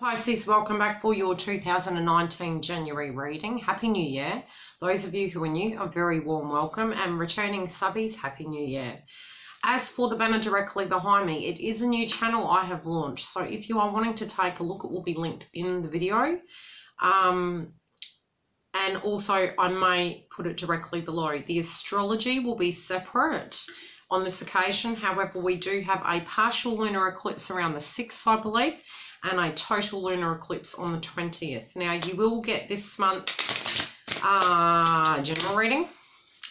Pisces, welcome back for your 2019 January reading. Happy New Year. Those of you who are new, a very warm welcome, and returning subbies, Happy New Year. As for the banner directly behind me, it is a new channel I have launched. So if you are wanting to take a look, it will be linked in the video. And also I may put it directly below. The astrology will be separate on this occasion. However, we do have a partial lunar eclipse around the 6th, I believe, and a total lunar eclipse on the 20th. Now, you will get this month general reading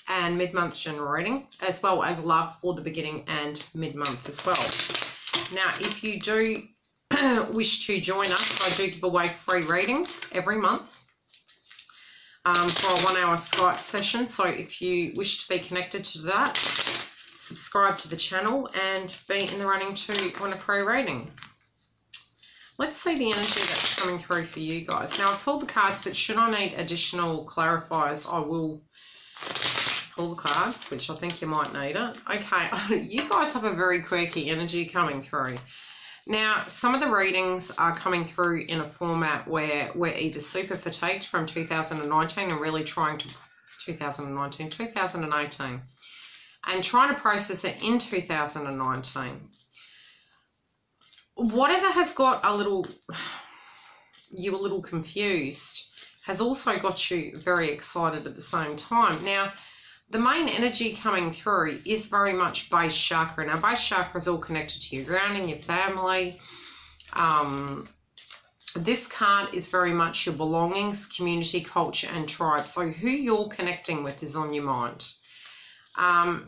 and mid-month general reading, as well as love for the beginning and mid-month as well. Now, if you do wish to join us, I do give away free readings every month for a 1-hour Skype session. So if you wish to be connected to that, subscribe to the channel and be in the running to win a free reading. Let's see the energy that's coming through for you guys. Now, I've pulled the cards, but should I need additional clarifiers, I will pull the cards, which I think you might need it. Okay, you guys have a very quirky energy coming through. Now, some of the readings are coming through in a format where we're either super fatigued from 2019 and really trying to 2018, and trying to process it in 2019. Whatever has got you a little confused has also got you very excited at the same time. Now, the main energy coming through is very much base chakra. Now, base chakra is all connected to your grounding, your family. This card is very much your belongings, community, culture, and tribe. So who you're connecting with is on your mind.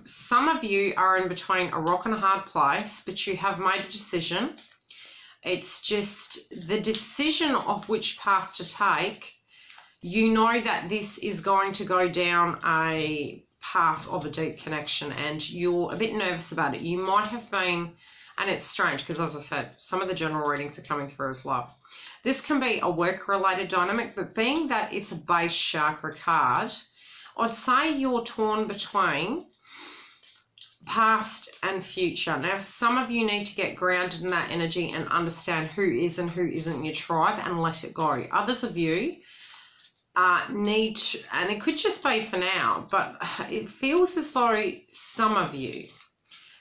Some of you are in between a rock and a hard place, but you have made a decision. It's just the decision of which path to take. You know that this is going to go down a path of a deep connection, and you're a bit nervous about it. You might have been, and it's strange because, as I said, some of the general readings are coming through as love. This can be a work-related dynamic, but being that it's a base chakra card, I'd say you're torn between past and future. Now, some of you need to get grounded in that energy and understand who is and who isn't your tribe and let it go. Others of you need to, and it could just be for now, but it feels as though some of you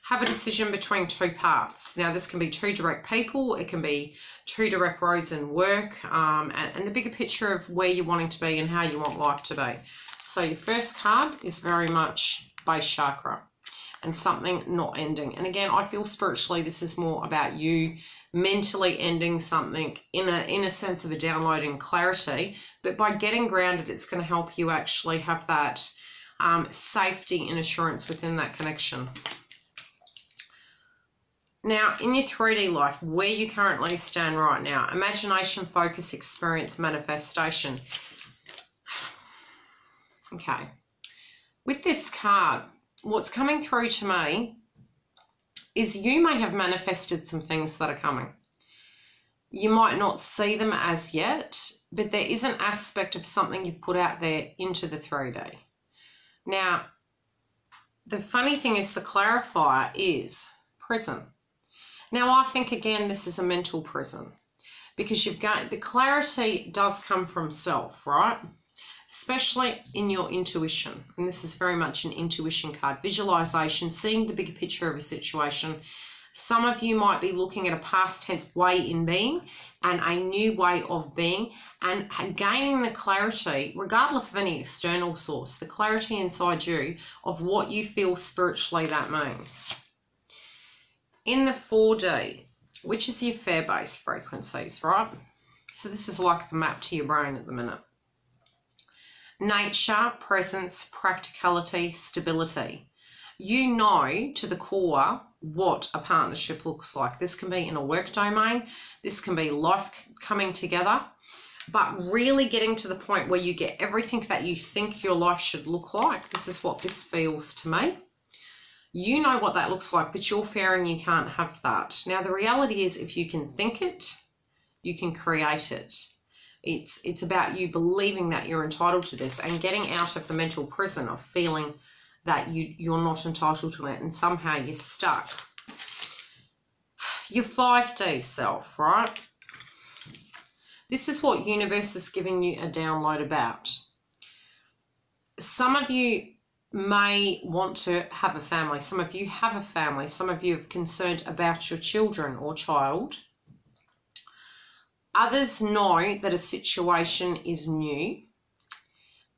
have a decision between two paths. Now, this can be two direct people, it can be two direct roads and work, and the bigger picture of where you're wanting to be and how you want life to be. So your first card is very much base chakra and something not ending. And again, I feel spiritually this is more about you mentally ending something in a sense of a downloading clarity. But by getting grounded, it's going to help you actually have that safety and assurance within that connection. Now, in your 3D life, where you currently stand right now, imagination, focus, experience, manifestation. Okay, with this card, what's coming through to me is you may have manifested some things that are coming. You might not see them as yet, but there is an aspect of something you've put out there into the 3D. Now, the funny thing is the clarifier is prison. Now, I think, again, this is a mental prison because you've got the clarity does come from self, right? Especially in your intuition. And this is very much an intuition card. Visualization, seeing the bigger picture of a situation. Some of you might be looking at a past tense way in being and a new way of being and gaining the clarity, regardless of any external source, the clarity inside you of what you feel spiritually that means. In the 4D, which is your fair base frequencies, right? So this is like the map to your brain at the minute. Nature, presence, practicality, stability. You know to the core what a partnership looks like. This can be in a work domain. This can be life coming together. But really getting to the point where you get everything that you think your life should look like. This is what this feels to me. You know what that looks like, but you're fearing you can't have that. Now, the reality is if you can think it, you can create it. It's about you believing that you're entitled to this and getting out of the mental prison of feeling that you're not entitled to it and somehow you're stuck. Your 5D self, right? This is what universe is giving you a download about. Some of you may want to have a family. Some of you have a family. Some of you are concerned about your children or child. Others know that a situation is new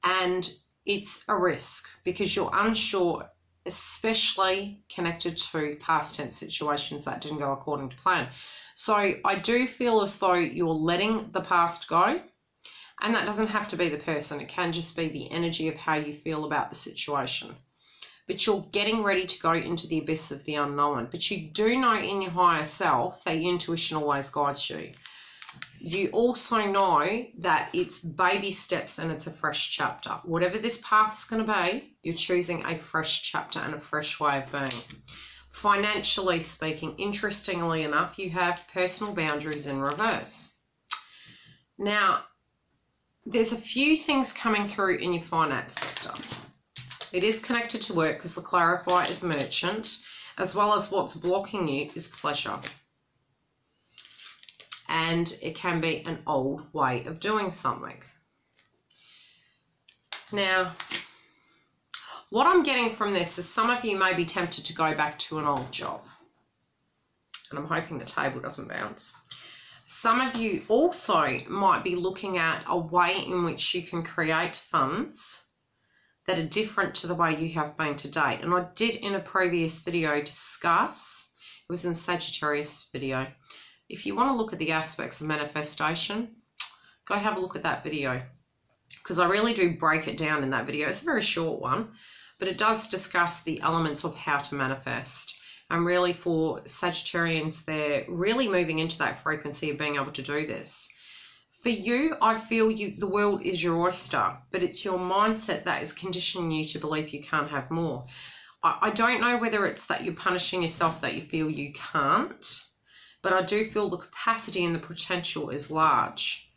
and it's a risk because you're unsure, especially connected to past tense situations that didn't go according to plan. So I do feel as though you're letting the past go, and that doesn't have to be the person. It can just be the energy of how you feel about the situation. But you're getting ready to go into the abyss of the unknown. But you do know in your higher self that your intuition always guides you. You also know that it's baby steps and it's a fresh chapter. Whatever this path is going to be, you're choosing a fresh chapter and a fresh way of being. Financially speaking, interestingly enough, you have personal boundaries in reverse. Now, there's a few things coming through in your finance sector. It is connected to work because the clarifier is merchant, as well as what's blocking you is pleasure. And it can be an old way of doing something. Now, what I'm getting from this is some of you may be tempted to go back to an old job. And I'm hoping the table doesn't bounce. Some of you also might be looking at a way in which you can create funds that are different to the way you have been to date. And I did in a previous video discuss, it was in Sagittarius video. If you want to look at the aspects of manifestation, go have a look at that video because I really do break it down in that video. It's a very short one, but it does discuss the elements of how to manifest. And really for Sagittarians, they're really moving into that frequency of being able to do this. For you, I feel the world is your oyster, but it's your mindset that is conditioning you to believe you can't have more. I don't know whether it's that you're punishing yourself that you feel you can't, but I do feel the capacity and the potential is large.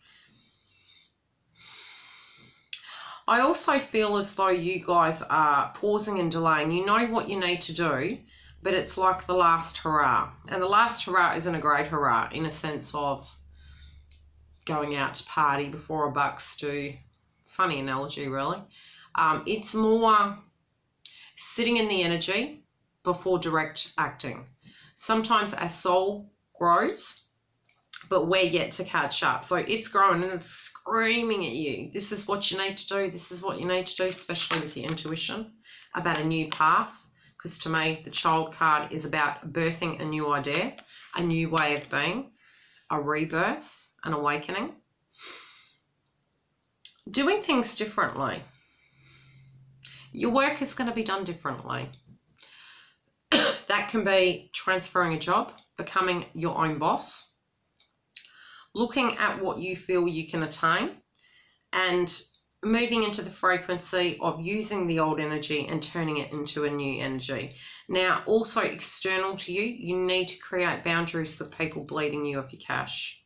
I also feel as though you guys are pausing and delaying. You know what you need to do, but it's like the last hurrah. And the last hurrah isn't a great hurrah in a sense of going out to party before a buck stew. Funny analogy, really. It's more sitting in the energy before direct acting. Sometimes our soul grows, but we're yet to catch up. So it's growing and it's screaming at you. This is what you need to do. This is what you need to do, especially with your intuition about a new path. Because to me, the child card is about birthing a new idea, a new way of being, a rebirth, an awakening. Doing things differently. Your work is going to be done differently. That can be transferring a job, becoming your own boss, looking at what you feel you can attain, and moving into the frequency of using the old energy and turning it into a new energy. Now, also external to you, you need to create boundaries with people bleeding you of your cash.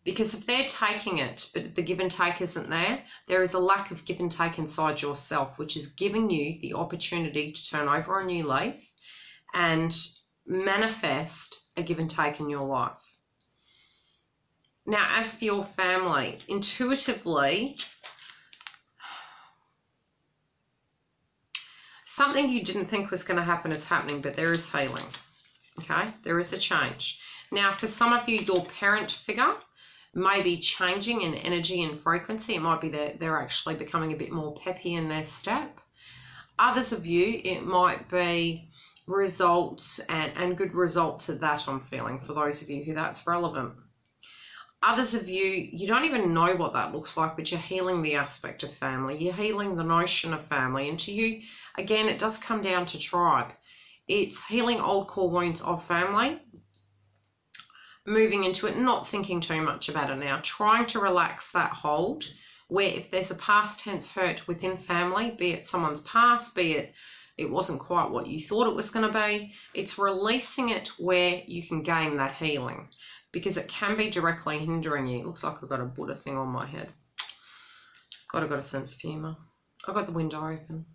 Because if they're taking it, but the give and take isn't there, there is a lack of give and take inside yourself, which is giving you the opportunity to turn over a new leaf and manifest a give and take in your life. Now, as for your family, intuitively, something you didn't think was going to happen is happening, but there is healing. Okay, there is a change. Now, for some of you, your parent figure may be changing in energy and frequency. It might be that they're actually becoming a bit more peppy in their step. Others of you, it might be results and good results at that, I'm feeling, for those of you who that's relevant. Others of you, you don't even know what that looks like, but you're healing the aspect of family. You're healing the notion of family. And to you, again, it does come down to tribe. It's healing old core wounds of family, moving into it, not thinking too much about it now, trying to relax that hold, where if there's a past tense hurt within family, be it someone's past, be it wasn't quite what you thought it was going to be, it's releasing it where you can gain that healing, because it can be directly hindering you. It looks like I've got a Buddha thing on my head. I've got a sense of humour. I've got the window open.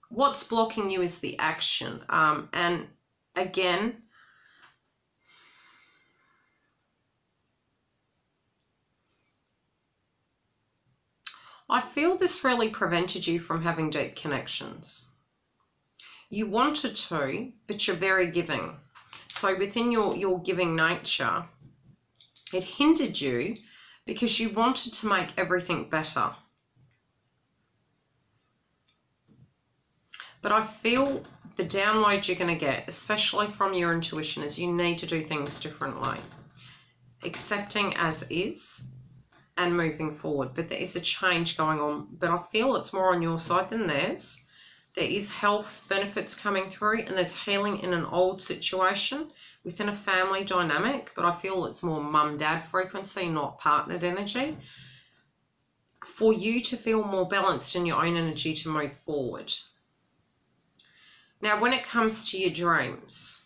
What's blocking you is the action. And again, I feel this really prevented you from having deep connections. You wanted to, but you're very giving. So within your giving nature, it hindered you because you wanted to make everything better. But I feel the download you're going to get, especially from your intuition, is you need to do things differently. Accepting as is and moving forward. But there is a change going on. But I feel it's more on your side than theirs. There is health benefits coming through, and there's healing in an old situation within a family dynamic. But I feel it's more mum-dad frequency, not partnered energy. For you to feel more balanced in your own energy to move forward. Now, when it comes to your dreams,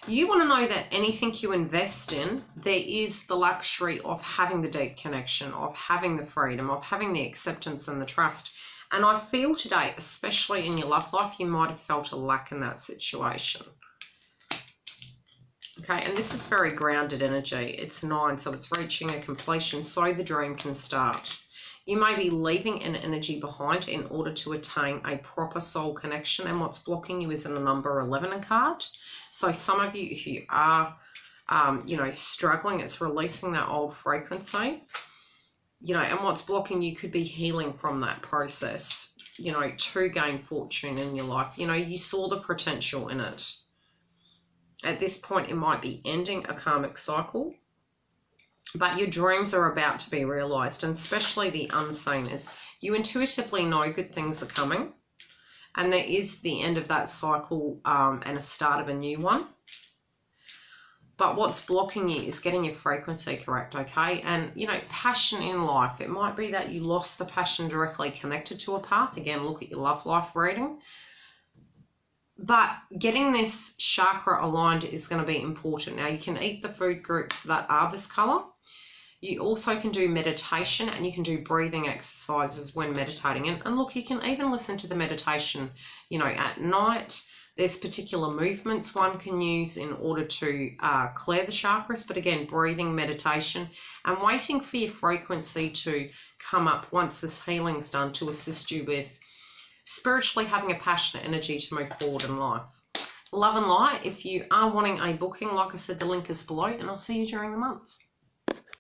you want to know that anything you invest in, there is the luxury of having the deep connection, of having the freedom, of having the acceptance and the trust. And I feel today, especially in your love life, you might have felt a lack in that situation. Okay, and this is very grounded energy. It's 9, so it's reaching a completion so the dream can start. You may be leaving an energy behind in order to attain a proper soul connection, and what's blocking you is in a number 11 card. So some of you, if you are, struggling, it's releasing that old frequency, and what's blocking you could be healing from that process, to gain fortune in your life. You saw the potential in it. At this point, it might be ending a karmic cycle. But your dreams are about to be realized, and especially the unseen is you intuitively know good things are coming, and there is the end of that cycle and a start of a new one. But what's blocking you is getting your frequency correct, okay? And, passion in life, it might be that you lost the passion directly connected to a path. Again, look at your love life reading. But getting this chakra aligned is going to be important. Now, you can eat the food groups that are this color. You also can do meditation, and you can do breathing exercises when meditating. And look, you can even listen to the meditation, at night. There's particular movements one can use in order to clear the chakras. But again, breathing, meditation, and waiting for your frequency to come up once this healing's done to assist you with spiritually having a passionate energy to move forward in life. Love and light. If you are wanting a booking, like I said, the link is below, and I'll see you during the month.